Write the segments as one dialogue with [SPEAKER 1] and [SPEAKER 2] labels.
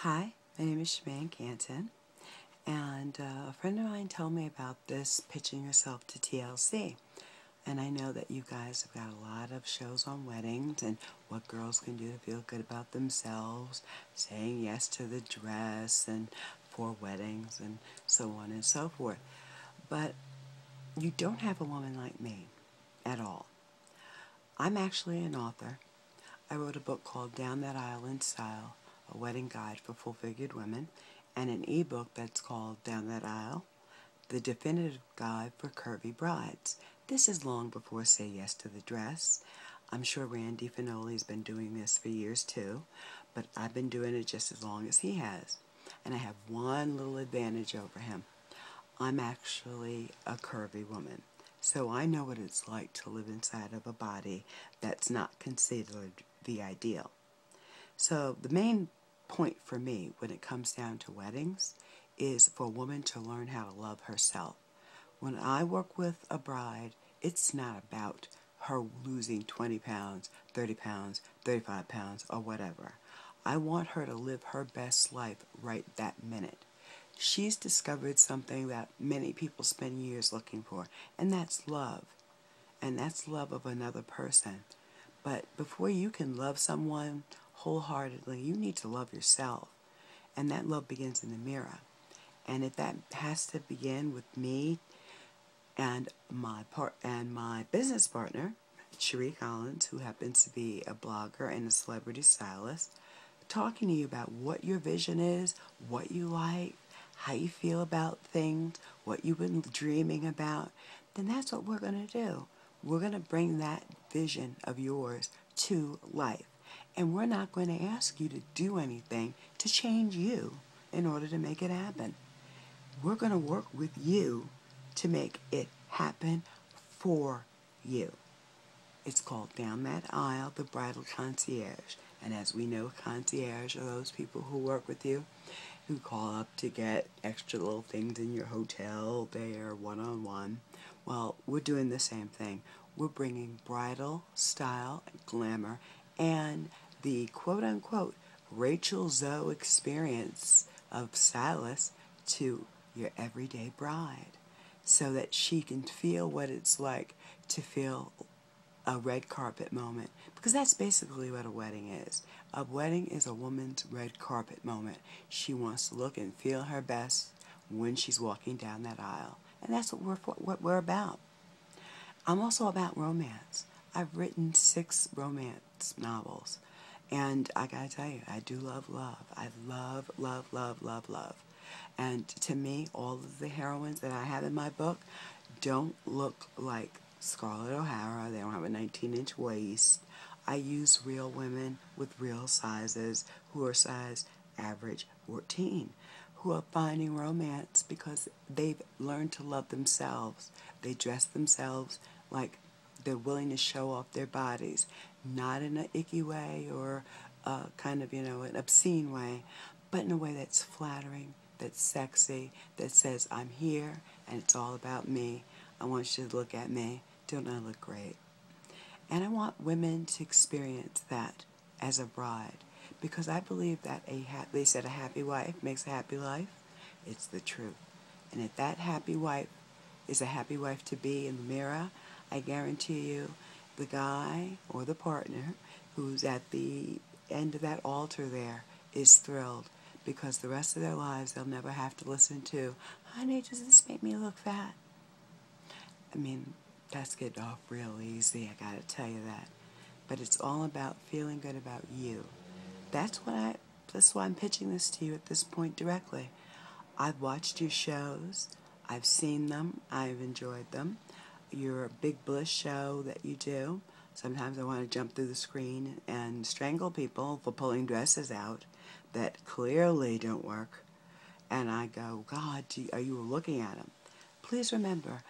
[SPEAKER 1] Hi, my name is Shemaine Canton, and a friend of mine told me about this pitching yourself to TLC. And I know that you guys have got a lot of shows on weddings and what girls can do to feel good about themselves, saying yes to the dress and for weddings and so on and so forth. But you don't have a woman like me at all. I'm actually an author. I wrote a book called Down That Aisle in Style, a wedding guide for full-figured women, and an ebook that's called Down That Aisle, the definitive guide for curvy brides. This is long before Say Yes to the Dress. I'm sure Randy Finoli's been doing this for years too, but I've been doing it just as long as he has. And I have one little advantage over him. I'm actually a curvy woman. So I know what it's like to live inside of a body that's not considered the ideal. So the main point for me when it comes down to weddings is for a woman to learn how to love herself. When I work with a bride, it's not about her losing 20 pounds, 30 pounds, 35 pounds, or whatever. I want her to live her best life right that minute. She's discovered something that many people spend years looking for, and that's love. And that's love of another person. But before you can love someone wholeheartedly, you need to love yourself. And that love begins in the mirror. And if that has to begin with me and my business partner, Cherie Collins, who happens to be a blogger and a celebrity stylist, talking to you about what your vision is, what you like, how you feel about things, what you've been dreaming about, then that's what we're going to do. We're going to bring that vision of yours to life. And we're not going to ask you to do anything to change you in order to make it happen. We're going to work with you to make it happen for you. It's called Down That Aisle, the Bridal Concierge. And as we know, concierge are those people who work with you, who call up to get extra little things in your hotel, there, one-on-one. Well, we're doing the same thing. We're bringing bridal, style, and glamour, and the quote-unquote Rachel Zoe experience of stylist to your everyday bride so that she can feel what it's like to feel a red carpet moment, because that's basically what a wedding is. A wedding is a woman's red carpet moment. She wants to look and feel her best when she's walking down that aisle, and that's what we're about. I'm also about romance. I've written 6 romance novels, and I gotta tell you, I do love love. I love, love, love, love, love. And to me, all of the heroines that I have in my book don't look like Scarlett O'Hara. They don't have a 19-inch waist. I use real women with real sizes who are size average 14, who are finding romance because they've learned to love themselves. They dress themselves like they're willing to show off their bodies, not in an icky way or kind of, an obscene way, but in a way that's flattering, that's sexy, that says, I'm here and it's all about me. I want you to look at me. Don't I look great? And I want women to experience that as a bride, because I believe that they said a happy wife makes a happy life. It's the truth. And if that happy wife is a happy wife to be in the mirror, I guarantee you the guy or the partner who's at the end of that altar there is thrilled, because the rest of their lives they'll never have to listen to, honey, does this make me look fat? I mean, that's getting off real easy, I gotta tell you that. But it's all about feeling good about you. That's why I'm pitching this to you at this point directly. I've watched your shows, I've seen them, I've enjoyed them. Your Big Bliss show that you do, sometimes I want to jump through the screen and strangle people for pulling dresses out that clearly don't work. And I go, God, are you looking at them? Please remember,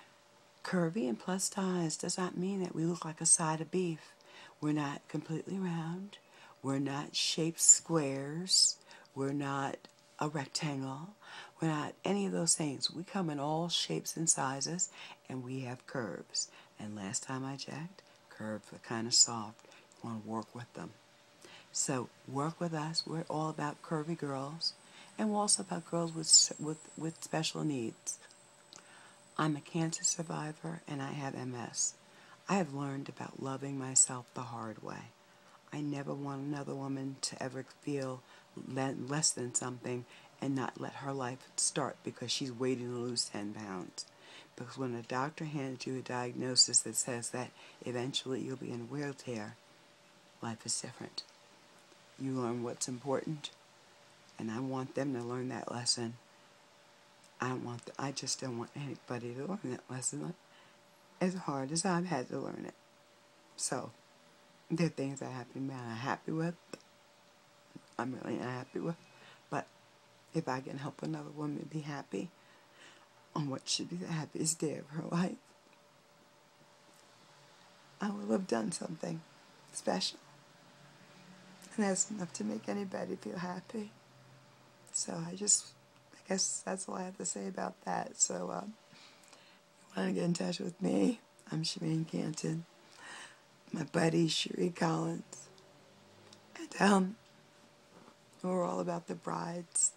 [SPEAKER 1] curvy and plus size does not mean that we look like a side of beef. We're not completely round. We're not shaped squares. We're not a rectangle. We're not any of those things. We come in all shapes and sizes, and we have curves. And last time I checked, curves are kind of soft. You want to work with them. So work with us. We're all about curvy girls, and we're also about girls with special needs. I'm a cancer survivor, and I have MS. I have learned about loving myself the hard way. I never want another woman to ever feel less than something and not let her life start because she's waiting to lose 10 pounds. Because when a doctor hands you a diagnosis that says that eventually you'll be in a wheelchair, life is different. You learn what's important, and I want them to learn that lesson. I just don't want anybody to learn that lesson as hard as I've had to learn it. So, there are things that happen that I'm not happy with. I'm really not happy with. But if I can help another woman be happy on what should be the happiest day of her life, I will have done something special. And that's enough to make anybody feel happy. So I guess that's all I have to say about that. So, you want to get in touch with me? I'm Shireen Canton. My buddy, Cherie Collins. And, we're all about the brides.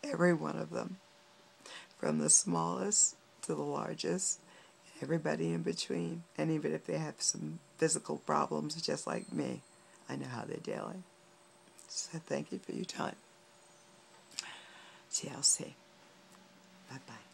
[SPEAKER 1] Every one of them. From the smallest to the largest. Everybody in between. And even if they have some physical problems just like me, I know how they're dealing. So thank you for your time. TLC. Bye-bye.